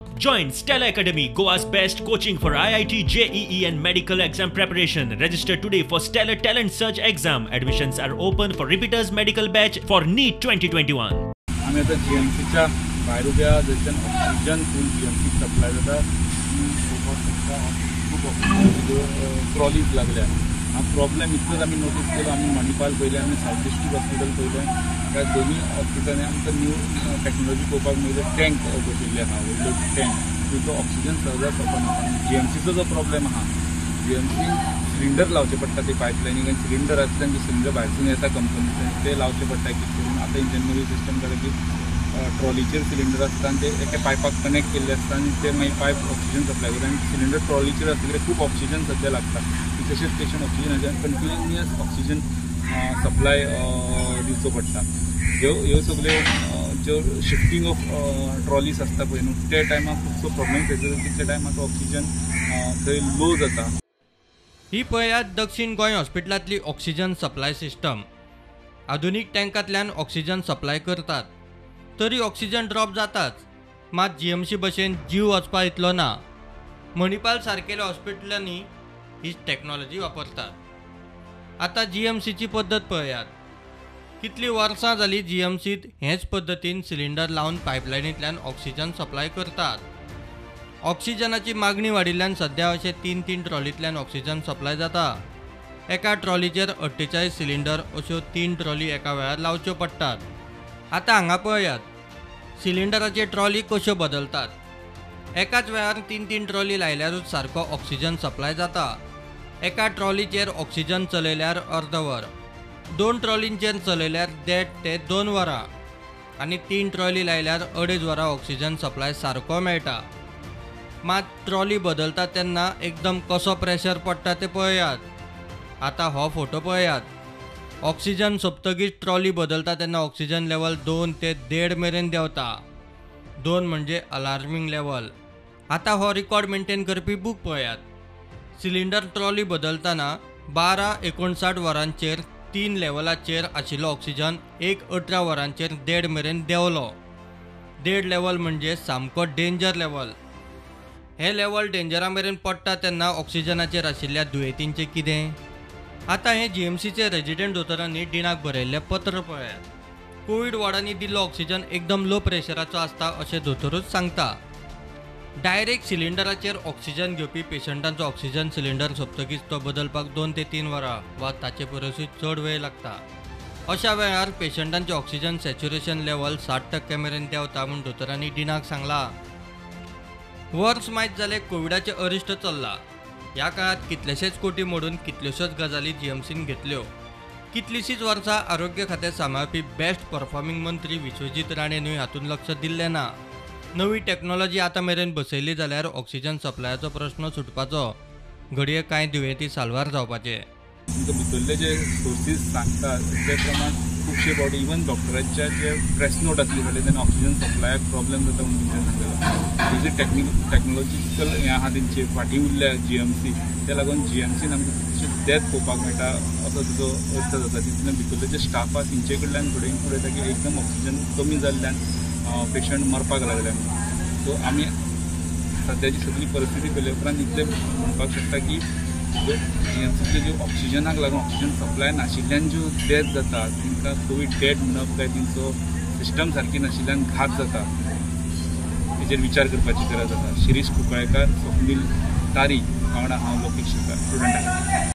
Join Stella Academy, Goa's best coaching for IIT, JEE and medical exam preparation. Register today for Stellar Talent Search exam. Admissions are open for repeaters medical batch for NEET 2021. आम्ही आता GMCच्या भायर उभ्या जयच्यान oxygen फूल GMC supply जाता खूप trolleys लागल्या. हा problem इतलोच आम्ही नोटीस केलो. आम्ही मणिपाल पयलें आनी साउथ डिस्ट्रिक्ट हॉस्पिटल पयलें. त्या दोन्ही हॉस्पिटलांनी आमकां न्यू टॅक्नॉलॉजी पळोवपाक मेळ्ळी. टँक बसयल्ले आहा, व्हडलो टँक, तितून ऑक्सिजन सहजा सपना. GMCचो जो प्रॉब्लेम आहा, GMC सिलिंडर लावचे पडटा ते पायपलायनीक आनी सिलिंडर आसल्यान जे सिलिंडर भायरसून येता कंपनीचे ते लावचे पडटा कितें करून. आतां इंजनरी सिस्टम जालें की ट्रॉलीचेर सिलिंडर आसता आनी ते एका पायपाक कनेक्ट केल्ले आसता आनी ते मागीर पायप ऑक्सिजन सप्लाय करता. आनी सिलिंडर ट्रॉलीचेर आसतकीर खूब ऑक्सिजन सद्या लागता. तशेंच पेशंट ऑक्सिजनाच्या कंटिन्युअस ऑक्सिजन सप्लाय दिवचो पडटा. ह्यो सगळ्यो ज्यो शिफ्टिंग ऑफ ट्रॉलीज आसता पळय न्हू, त्या टायमार खुबसो प्रॉब्लेम फेस जाता. तितल्या टायमार ऑक्सिजन थंय लो जाता. ही पळयात दक्षिण गोंय हॉस्पिटलांतली ऑक्सिजन सप्लाय सिस्टम. आधुनीक टँकांतल्यान ऑक्सिजन सप्लाय करतात. तरी ऑक्सिजन ड्रॉप जाताच. मात GMC भशेन जीव वचपा इतलो ना. मणिपाल सारकेल्या हॉस्पिटलांनी ही टॅक्नॉलॉजी वापरतात. आता GMCची पद्दत पळयात. कितली वर्सां जाली GMCत हेच पद्दतीन सिलिंडर लावन पायपलायनींतल्यान ऑक्सिजन सप्लाय करतात. ऑक्सिजनाची मागणी वाडिल्ल्यान सध्या अशे 3 ट्रॉलींतल्यान ऑक्सिजन सप्लाय जाता. एका ट्रॉलीचेर 48 सिलिंडर अश्यो 3 ट्रॉली एका वेळार लावच्यो पडटात. आता हांगा पळयात सिलिंडराचे ट्रॉली कश्यो बदलतात. एकाच वेळार 3 ट्रॉली लायल्यारूच सारको ऑक्सिजन सप्लाय जाता. एका ट्रॉलीचेर ऑक्सिजन चलयल्यार अर्द वर, 2 ट्रॉलींचेर चलयल्यार 1.5 ते 2 वरां आनी 3 ट्रॉली लायल्यार 2.5 वरां ऑक्सिजन सप्लाय सारको मेळटा. मात ट्रॉली बदलता तेन्ना एकदम कसो प्रेशर पडटा ते पळयात. आता हो फोटो पळयात. ऑक्सिजन सोंपतकीच ट्रॉली बदलता तेन्ना ऑक्सिजन लेवल 2 ते 1.5 मेरेन देंवता. 2 म्हणजे अलार्मिंग लेवल. आता हो रिकॉर्ड मेंटेन करपी बूक पळयात. सिलिंडर ट्रॉली बदलतना 12-59 वरांचेर 3 लेवलाचेर आशिल्लो ऑक्सिजन 18 वरांचेर 1.5 मेरेन देंवलो. 1.5 लेवल म्हणजे सामको डेंजर लेवल. हे लेवल डेंजरा मेरेन पडटा तेन्ना ऑक्सिजनाचेर आशिल्ल्या दुयेंतींचें कितें? आता हे GMCचे रेजिडेंट दोतोरांनी डिनाक बरयल्लें पत्र पळयात. कोविड वॉर्डांनी दिल्लो ऑक्सिजन एकदम लो प्रेशराचो आसता अशें दोतोरूच सांगता. डायरेक्ट सिलिंडराचेर ऑक्सिजन घेवपी पेशंटांचो ऑक्सिजन सिलिंडर सोंपतकीच तो बदलपाक 2 ते 3 वरां वा ताचे परसूय चड वेळ लागता. अशा वेळार पेशंटांचे ऑक्सिजन सॅच्युरेशन लेवल 60% मेरेन देंवता म्हूण दोतोरांनी डिनाक सांगला. वर्स मायत जाले कोविडाचे अरिश्ट चल्ला. ह्या काळात कितलेशेच कोटी मोडून कितल्योश्योच गजाली GMCन घेतल्यो. कितलीशींच वर्सां आरोग्य खातें सांबाळपी बेस्ट परफॉर्मिंग मंत्री विश्वजीत राणेनूय हातूंत लक्ष दिल्लें ना. नवी टॅक्नॉलॉजी आतां मेरेन बसयली जाल्यार ऑक्सिजन सप्लायाचो प्रश्न सुटपाचो. घडये कांय दुयेंती साल्वार जावपाचे. तुमकां भितरले जे सोर्सीस सांगतात ते प्रमाण खुबशे फावटी इवन डॉक्टरांच्या जे प्रेस नोट आसली जाल्यार तेन्ना ऑक्सिजन सप्लायाक प्रॉब्लेम जाता म्हणून तेंच्यान सांगलेलो. जी टॅक्नॉलॉजिकल हें आहा तेंचे फाटीं उरल्या GMC, त्या लागून GMCन आमकां कितलेशेच डेथ पळोवपाक मेळटा असो तुजो अर्थ जाता. तितून भितरले जे स्टाफ आहा तेंचे कडल्यान फुडें ताकी एकदम ऑक्सिजन कमी जाल्ल्यान पेशंट मरपाक लागल्यान. सो आमी सद्याची सगळी परिस्थिती पळयल्या उपरांत इतलें म्हणपाक शकता की ज्यो GMCचे ज्यो ऑक्सिजनाक लागून ऑक्सिजन सप्लाय नाशिल्ल्यान ज्यो डेथ जाता तांकां कोवीड डेथ म्हणप काय तेंचो सिस्टम सारकी नाशिल्ल्यान घात जाता, हेजेर विचार करपाची गरज आसा. शिरीश कुंकळेकार, स्वप्नील तारी वांगडा हांव लोकेश स्टुडंट आसा.